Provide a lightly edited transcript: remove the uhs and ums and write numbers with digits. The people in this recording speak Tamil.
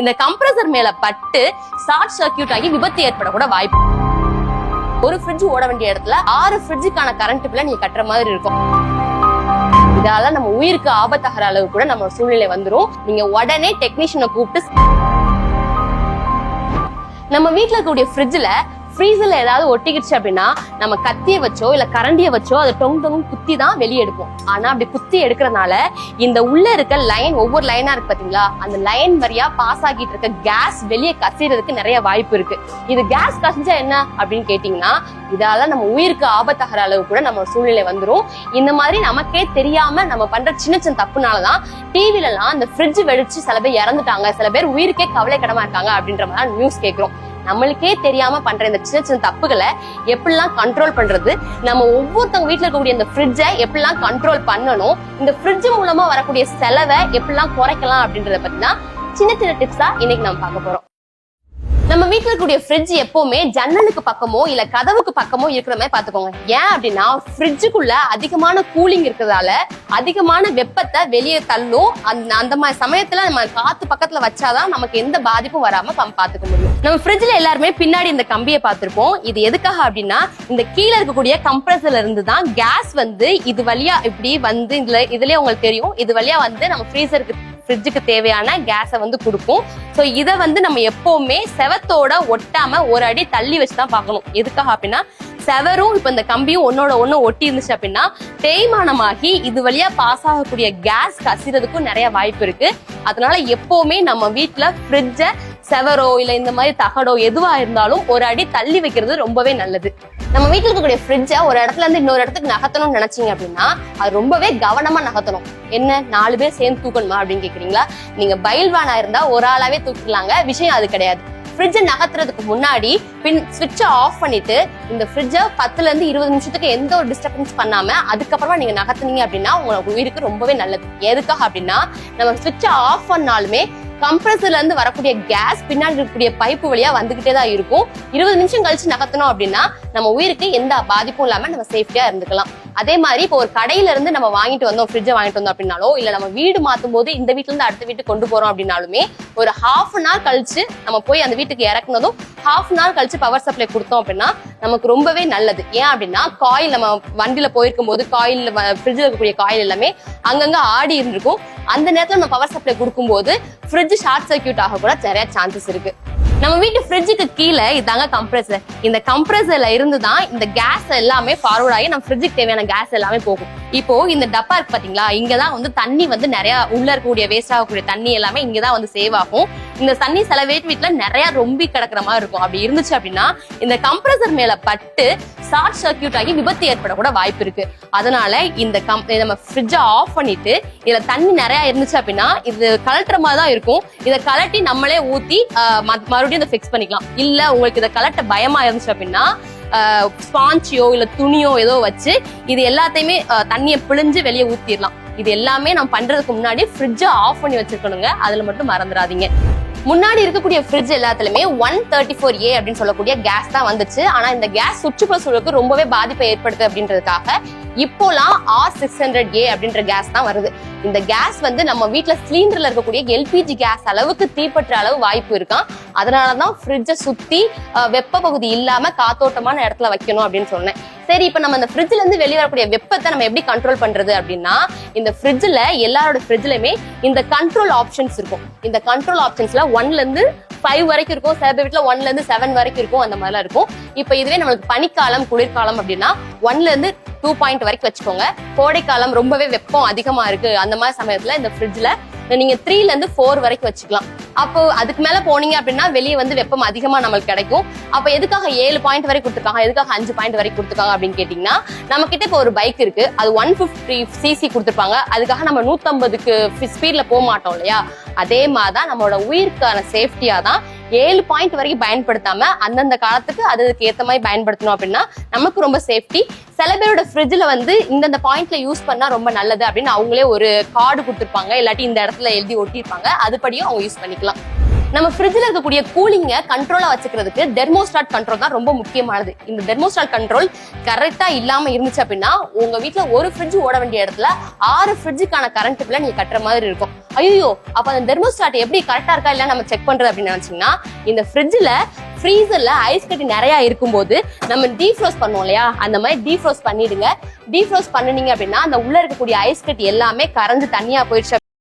இந்த கம்ப்ரஸர் மேல பட்டு ஷார்ட் சர்க்கியூட் ஆகி விபத்து ஏற்படக்கூட வாய்ப்பு. ஒரு ஃப்ரிட்ஜ் ஓட வேண்டிய இடத்துல 6 ஃப்ரிட்ஜுக்கான கரண்ட் பில்ல நீங்க கட்டுற மாதிரி இருக்கும். இதால நம்ம உயிருக்கு ஆபத்தாகிற அளவு கூட நம்ம சூழ்நிலை வந்துரும். நீங்க உடனே டெக்னீஷியனை கூப்பிட்டு நம்ம வீட்டுல இருக்கக்கூடிய ஃப்ரிட்ஜ்ல ஃப்ரீசர்ல ஏதாவது ஒட்டிக்கிடுச்சு அப்படின்னா நம்ம கத்திய வச்சோ இல்ல கரண்டிய வச்சோ அதை டொங்கு குத்தி தான் வெளியே எடுப்போம். ஆனா அப்படி குத்தி எடுக்கிறதுனால இந்த உள்ள இருக்க லைன், ஒவ்வொரு லைனா இருக்கு பாத்தீங்களா, அந்த லைன் வழியா பாஸ் ஆகிட்டு இருக்க கேஸ் வெளியே கசிறதுக்கு நிறைய வாய்ப்பு இருக்கு. இது கேஸ் கசிஞ்சா என்ன அப்படின்னு கேட்டீங்கன்னா, இதால நம்ம உயிருக்கு ஆபத்தாகிற அளவு கூட நம்ம சூழ்நிலை வந்துரும். இந்த மாதிரி நமக்கே தெரியாம நம்ம பண்ற சின்ன சின்ன தப்புனாலதான் டிவில எல்லாம் அந்த ஃப்ரிட்ஜ் வெடிச்சு சில பேர் இறந்துட்டாங்க, சில பேர் உயிருக்கே கவலைக்கிடமா இருக்காங்க அப்படின்ற மாதிரி நியூஸ் கேட்கிறோம். நம்மளுக்கே தெரியாம பண்ற இந்த சின்ன சின்ன தப்புகளை எப்படிலாம் கண்ட்ரோல் பண்றது, நம்ம ஒவ்வொருத்தவங்க வீட்டுல இருக்கக்கூடிய இந்த ஃப்ரிட்ஜை எப்படிலாம் கண்ட்ரோல் பண்ணணும், இந்த ஃப்ரிட்ஜ் மூலமா வரக்கூடிய செலவை எப்படிலாம் குறைக்கலாம் அப்படின்றத பத்தினா சின்ன சின்ன டிப்ஸா இன்னைக்கு நம்ம பார்க்க போறோம். நம்ம வீட்டுல இருக்கக்கூடிய ஃப்ரிட்ஜ் எப்பவுமே ஜன்னலுக்கு பக்கமோ இல்ல கதவுக்கு பக்கமோ இருக்கிற மாதிரி பாத்துக்கோங்க. ஏன் அப்படின்னா ஃப்ரிட்ஜுக்குள்ள அதிகமான கூலிங் இருக்கிறதால அதிகமான வெப்பத்தை வெளியே தள்ளும். அந்த மாதிரி சமயத்துல நம்ம காத்து பக்கத்துல வச்சாதான் நமக்கு எந்த பாதிப்பும் வராம பாத்துக்க முடியும். நம்ம ஃப்ரிட்ஜ்ல எல்லாருமே பின்னாடி இந்த கம்பியை பார்த்திருப்போம். இது எதுக்காக அப்படின்னா, இந்த கீழே இருக்கக்கூடிய கம்ப்ரஸர்ல இருந்து தான் கேஸ் வந்து இது வழியா இப்படி வந்து இதுலயே உங்களுக்கு தெரியும், இது வழியா வந்து நம்ம ஃப்ரிட்ஜுக்கு தேவையான கேஸை வந்து கொடுக்கும். ஸோ இதை வந்து நம்ம எப்பவுமே செவத்தோட ஒட்டாம ஒரு அடி தள்ளி வச்சுதான் பார்க்கணும். எதுக்காக அப்படின்னா, செவரும் இப்ப இந்த கம்பியும் ஒன்னோட ஒண்ணு ஒட்டி இருந்துச்சு அப்படின்னா தேய்மானமாகி இது வழியா பாஸ் ஆகக்கூடிய கேஸ் கசிறதுக்கும் நிறைய வாய்ப்பு இருக்கு. அதனால எப்பவுமே நம்ம வீட்டுல ஃப்ரிட்ஜ செவரோ இல்ல இந்த மாதிரி தகடோ எதுவா இருந்தாலும் ஒரு அடி தள்ளி வைக்கிறது ரொம்பவே நல்லது. நம்ம வீட்டுல இருக்கக்கூடிய ஃப்ரிட்ஜ ஒரு இடத்துல இருந்து இன்னொரு இடத்துக்கு நகர்த்தணும்னு நினைச்சீங்க அப்படின்னா அது ரொம்பவே கவனமா நகர்த்தணும். என்ன 4 பேர் சேர்ந்து தூக்கணுமா அப்படின்னு கேக்குறீங்களா? நீங்க பைல்வானா இருந்தா ஒரு ஆளாவே தூக்கிடலாங்க. விஷயம் அது கிடையாது. ஃப்ரிட்ஜ நகர்த்துறதுக்கு முன்னாடி ஸ்விட்சை ஆஃப் பண்ணிட்டு இந்த ஃப்ரிட்ஜ 10 இருந்து 20 நிமிஷத்துக்கு எந்த ஒரு டிஸ்டர்பன்ஸ் பண்ணாம அதுக்கப்புறமா நீங்க நகர்த்துனீங்க அப்படின்னா உங்களுக்கு உயிருக்கு ரொம்பவே நல்லது. எதுக்காக அப்படின்னா, நம்ம ஸ்விட்சை ஆஃப் பண்ணாலுமே கம்ப்ரஸர்ல இருந்து வரக்கூடிய கேஸ் பின்னாடி இருக்கக்கூடிய பைப்பு வழியா வந்துகிட்டே தான் இருக்கும். 20 நிமிஷம் கழிச்சு நகர்த்தணும் அப்படின்னா நம்ம உயிருக்கு எந்த பாதிப்பும் இல்லாம நம்ம சேஃப்டியா இருந்துக்கலாம். அதே மாதிரி இப்போ ஒரு கடையில இருந்து நம்ம வாங்கிட்டு வந்தோம், ஃப்ரிட்ஜை வாங்கிட்டு வந்தோம் அப்படின்னாலோ இல்ல நம்ம வீடு மாத்தும் போது இந்த வீட்டுல இருந்து அடுத்த வீட்டுக்கு கொண்டு போறோம் அப்படின்னாலுமே ஒரு ½ hour கழிச்சு நம்ம போய் அந்த வீட்டுக்கு இறக்குனதும் ½ hour கழிச்சு பவர் சப்ளை கொடுத்தோம் அப்படின்னா நமக்கு ரொம்பவே நல்லது. ஏன் அப்படின்னா, காயில் நம்ம வண்டியில போயிருக்கும் போது காயில் ஃப்ரிட்ஜில் இருக்கக்கூடிய காயில் எல்லாமே அங்கங்க ஆடி இருந்திருக்கும். அந்த நேரத்துல நம்ம பவர் சப்ளை கொடுக்கும் போது ஃப்ரிட்ஜ் ஷார்ட் சர்க்கியூட் ஆக கூட நிறைய சான்சஸ் இருக்கு. நம்ம வீட்டு ஃப்ரிட்ஜுக்கு கீழே இதாங்க கம்ப்ரஸர். இந்த கம்ப்ரஸர்ல இருந்து தான் இந்த கேஸ் எல்லாமே ஃபார்வர்ட் ஆகி நம்ம ஃப்ரிட்ஜுக்கு தேவையான கேஸ் எல்லாமே போகும். இப்போ இந்த டப்பா இருக்கு பாத்தீங்களா, இங்கதான் வந்து தண்ணி வந்து நிறைய உள்ள இருக்கக்கூடிய வேஸ்ட் ஆகக்கூடிய தண்ணி எல்லாமே இங்கதான் வந்து சேவ் ஆகும். இந்த தண்ணி சில வீட்டுல நிறைய ரொம்பி கிடக்குற மாதிரி இருக்கும். அப்படி இருந்துச்சு அப்படின்னா இந்த கம்ப்ரஸர் மேல பட்டு ஷார்ட் சர்க்கியூட் ஆகி விபத்து ஏற்பட கூட வாய்ப்பு இருக்கு. அதனால இந்த நம்ம ஃப்ரிட்ஜை ஆஃப் பண்ணிட்டு இதுல தண்ணி நிறைய இருந்துச்சு அப்படின்னா இது கலட்டுற மாதிரி தான் இருக்கும். இதை கலட்டி நம்மளே ஊத்தி மறுபடியும் இதை ஃபிக்ஸ் பண்ணிக்கலாம். இல்ல உங்களுக்கு இதை கலட்ட பயமா இருந்துச்சு அப்படின்னா ஸ்பாஞ்சியோ இல்ல துணியோ ஏதோ வச்சு இது எல்லாத்தையுமே தண்ணியை பிழிஞ்சு வெளியே ஊத்திடலாம். இது எல்லாமே நம்ம பண்றதுக்கு முன்னாடி ஃப்ரிட்ஜை ஆஃப் பண்ணி வச்சிருக்கணுங்க. அதுல மட்டும் மறந்துடாதீங்க. முன்னாடி இருக்கக்கூடிய ஃப்ரிட்ஜ் எல்லாத்துலயுமே 134A அப்படின்னு சொல்லக்கூடிய கேஸ் தான் வந்துச்சு. ஆனா இந்த கேஸ் சுற்றுப்புற சூழலுக்கு ரொம்பவே பாதிப்பை ஏற்படுத்து அப்படின்றதுக்காக இப்போலாம் R600A அப்படின்ற கேஸ் தான் வருது. இந்த கேஸ் வந்து நம்ம வீட்டுல சிலிண்டர்ல இருக்கக்கூடிய LPG கேஸ் அளவுக்கு தீப்பற்ற அளவு வாய்ப்பு இருக்கான். அதனாலதான் ஃப்ரிட்ஜை சுத்தி வெப்ப பகுதி இல்லாம காத்தோட்டமான இடத்துல வைக்கணும் அப்படின்னு சொன்னேன். சரி, இப்ப நம்ம இந்த ஃப்ரிட்ஜ்ல இருந்து வெளியே வரக்கூடிய வெப்பத்தை நம்ம எப்படி கண்ட்ரோல் பண்றது அப்படின்னா, இந்த ஃப்ரிட்ஜ்ல எல்லாரோட ஃப்ரிட்ஜ்லயுமே இந்த கண்ட்ரோல் ஆப்ஷன்ஸ் இருக்கும். இந்த கண்ட்ரோல் ஆப்ஷன்ஸ்ல 1 இருந்து 5 வரைக்கும் இருக்கும். சில பேர் வீட்டுல 1 இருந்து 7 வரைக்கும் இருக்கும். அந்த மாதிரிலாம் இருக்கும். இப்ப இதுவே நம்மளுக்கு பனிக்காலம் குளிர்காலம் அப்படின்னா 1 இருந்து 2 பாயிண்ட் வரைக்கும் வச்சுக்கோங்க. கோடைக்காலம் ரொம்பவே வெப்பம் அதிகமா இருக்கு அந்த மாதிரி சமயத்துல இந்த ஃப்ரிட்ஜ்ல நீங்க 3 இருந்து 4 வரைக்கும் வச்சுக்கலாம். அப்போ அதுக்கு மேல போனீங்க அப்படின்னா வெளியே வந்து வெப்பம் அதிகமா நம்மளுக்கு கிடைக்கும். அப்ப எதுக்காக 7 பாயிண்ட் வரை கொடுத்துருக்காங்க, எதுக்காக 5 பாயிண்ட் வரை கொடுத்துருக்காங்க அப்படின்னு கேட்டீங்கன்னா, நம்ம கிட்ட இப்போ ஒரு பைக் இருக்கு, அது 150cc கொடுத்துருப்பாங்க. அதுக்காக நம்ம 150க்கு ஸ்பீட்ல போக மாட்டோம் இல்லையா? அதே மாதிரிதான் நம்மளோட உயிருக்கான சேஃப்டியா தான் 7 பாயிண்ட் வரைக்கும் பயன்படுத்தாம அந்தந்த காலத்துக்கு அதுக்கு ஏத்த மாதிரி பயன்படுத்தணும் அப்படின்னா நமக்கு ரொம்ப சேஃப்டி. சில பேரோட ஃப்ரிட்ஜ்ல வந்து இந்தந்த பாயிண்ட்ல யூஸ் பண்ணா ரொம்ப நல்லது அப்படின்னு அவங்களே ஒரு கார்டு கொடுத்துருப்பாங்க, இல்லாட்டி இந்த இடத்துல எழுதி ஒட்டிருப்பாங்க. அதுபடியும் அவங்க யூஸ் பண்ணிக்கலாம். நம்ம ஃப்ரிட்ஜ்ல இருக்கக்கூடிய கூலிங்க கண்ட்ரோலா வச்சுக்கிறதுக்கு தெர்மோஸ்டாட் கண்ட்ரோல் தான் ரொம்ப முக்கியமானது. இந்த தெர்மோஸ்டாட் கண்ட்ரோல் கரெக்டா இல்லாம இருந்துச்சு அப்படின்னா உங்க வீட்டுல ஒரு ஃப்ரிட்ஜ் ஓட வேண்டிய இடத்துல 6 ஃப்ரிட்ஜுக்கான கரண்ட் பில்ல நீங்க கட்டுற மாதிரி இருக்கும். ஐயோ, அப்ப அந்த தெர்மோஸ்டாட் எப்படி கரெக்டா இருக்கா இல்ல நம்ம செக் பண்றது அப்படின்னு நினைச்சீங்கன்னா, இந்த ஃப்ரிட்ஜ்ல ஃப்ரீசர்ல ஐஸ் கட்டி நிறைய இருக்கும்போது நம்ம டீஃப்ரோஸ் பண்ணுவோம் இல்லையா, அந்த மாதிரி டீஃப்ரோஸ் பண்ணிடுங்க. டீஃப்ரோஸ் பண்ணினீங்க அப்படின்னா அந்த உள்ள இருக்கக்கூடிய ஐஸ் கட்டி எல்லாமே கரைஞ்சு தனியா போயிடுச்சு